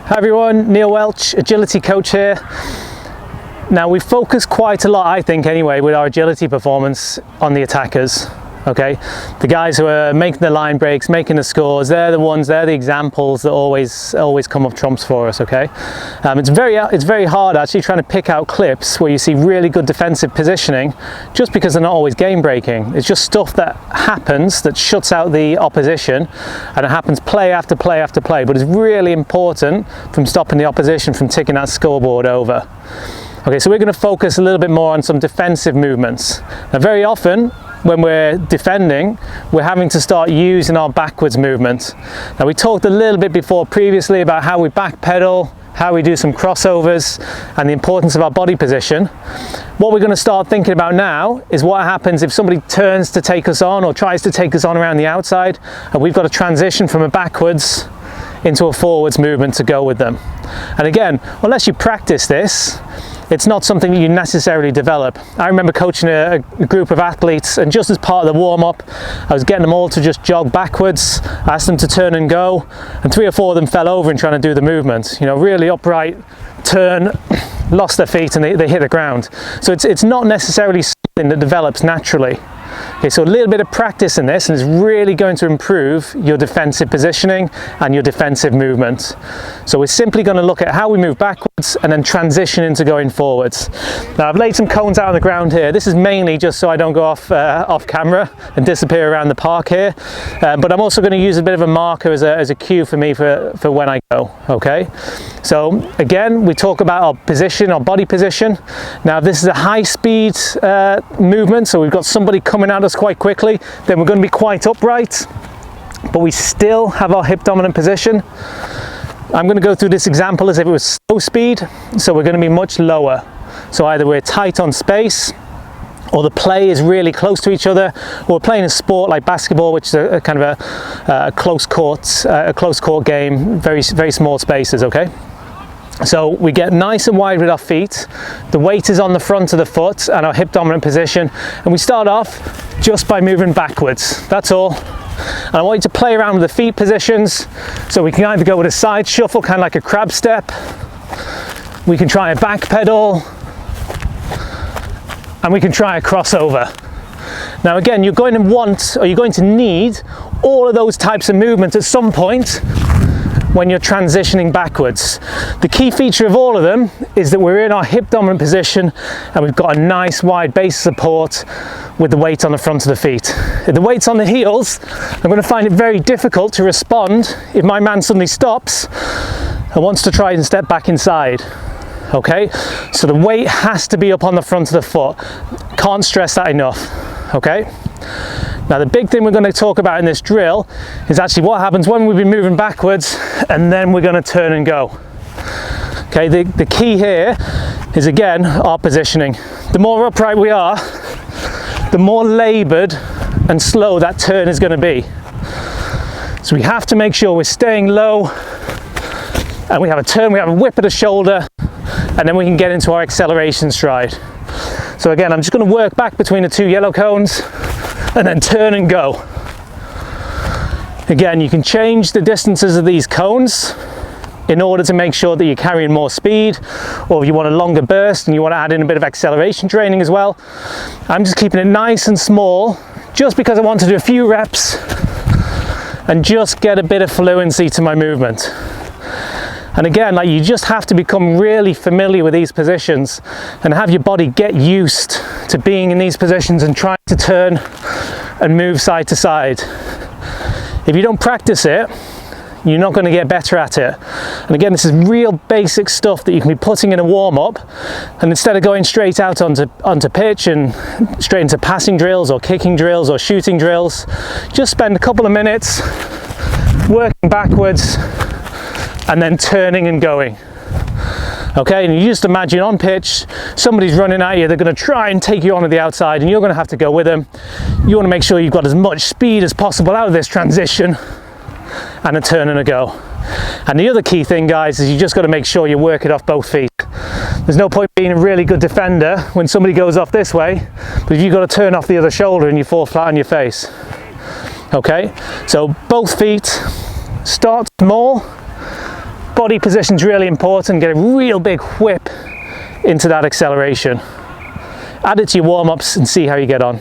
Hi everyone, Neil Welch, agility coach here. Now we focus quite a lot, I think anyway, with our agility performance on the attackers. Okay, the guys who are making the line breaks, making the scores, they're the examples that always come up trumps for us. Okay, it's very hard actually trying to pick out clips where you see really good defensive positioning, just because they're not always game breaking. It's just stuff that happens that shuts out the opposition, and it happens play after play after play. But it's really important from stopping the opposition from ticking that scoreboard over. Okay, so we're going to focus a little bit more on some defensive movements. Now, very often when we're defending, we're having to start using our backwards movement. Now, we talked a little bit previously about how we backpedal, how we do some crossovers, and the importance of our body position. What we're going to start thinking about now is what happens if somebody turns to take us on or tries to take us on around the outside, and we've got to transition from a backwards into a forwards movement to go with them. And again, unless you practice this, it's not something that you necessarily develop. I remember coaching a group of athletes, and just as part of the warm-up, I was getting them all to just jog backwards, asked them to turn and go, and 3 or 4 of them fell over in trying to do the movement. You know, really upright, turn, lost their feet, and they hit the ground. So it's not necessarily something that develops naturally. Okay, so a little bit of practice in this, and it's really going to improve your defensive positioning and your defensive movement. So we're simply going to look at how we move backwards and then transition into going forwards. Now, I've laid some cones out on the ground here. This is mainly just so I don't go off camera and disappear around the park here. But I'm also going to use a bit of a marker as a cue for me for when I go. Okay. So again, we talk about our position, our body position. Now, if this is a high speed movement, so we've got somebody coming at us quite quickly, then we're going to be quite upright, but we still have our hip dominant position. I'm going to go through this example as if it was slow speed, so we're going to be much lower. So either we're tight on space, or the play is really close to each other, or we're playing a sport like basketball, which is a kind of a close court game, very small spaces. Okay. So we get nice and wide with our feet, the weight is on the front of the foot and our hip dominant position, and we start off just by moving backwards, that's all. And I want you to play around with the feet positions, so we can either go with a side shuffle, kind of like a crab step, we can try a back pedal, and we can try a crossover. Now again, you're going to need all of those types of movements at some point when you're transitioning backwards. The key feature of all of them is that we're in our hip dominant position and we've got a nice wide base support with the weight on the front of the feet. If the weight's on the heels, I'm going to find it very difficult to respond if my man suddenly stops and wants to try and step back inside. Okay, so the weight has to be up on the front of the foot. Can't stress that enough. Okay. Now, the big thing we're going to talk about in this drill is actually what happens when we've been moving backwards and then we're going to turn and go. Okay, the key here is, again, our positioning. The more upright we are, the more laboured and slow that turn is going to be. So we have to make sure we're staying low, and we have a turn, we have a whip of the shoulder, and then we can get into our acceleration stride. So again, I'm just going to work back between the 2 yellow cones and then turn and go. Again, you can change the distances of these cones in order to make sure that you're carrying more speed, or if you want a longer burst and you want to add in a bit of acceleration training as well. I'm just keeping it nice and small, just because I want to do a few reps and just get a bit of fluency to my movement. And again, like, you just have to become really familiar with these positions and have your body get used to being in these positions and trying to turn and move side to side. If you don't practice it, you're not going to get better at it. And again, this is real basic stuff that you can be putting in a warm-up, and instead of going straight out onto pitch and straight into passing drills or kicking drills or shooting drills, just spend a couple of minutes working backwards and then turning and going. Okay, and you just imagine on pitch, somebody's running at you, they're going to try and take you on to the outside, and you're going to have to go with them. You want to make sure you've got as much speed as possible out of this transition, and a turn and a go. And the other key thing, guys, is you just got to make sure you work it off both feet. There's no point being a really good defender when somebody goes off this way, but if you've got to turn off the other shoulder and you fall flat on your face. Okay, so both feet, start small, body position is really important. Get a real big whip into that acceleration. Add it to your warm-ups and see how you get on.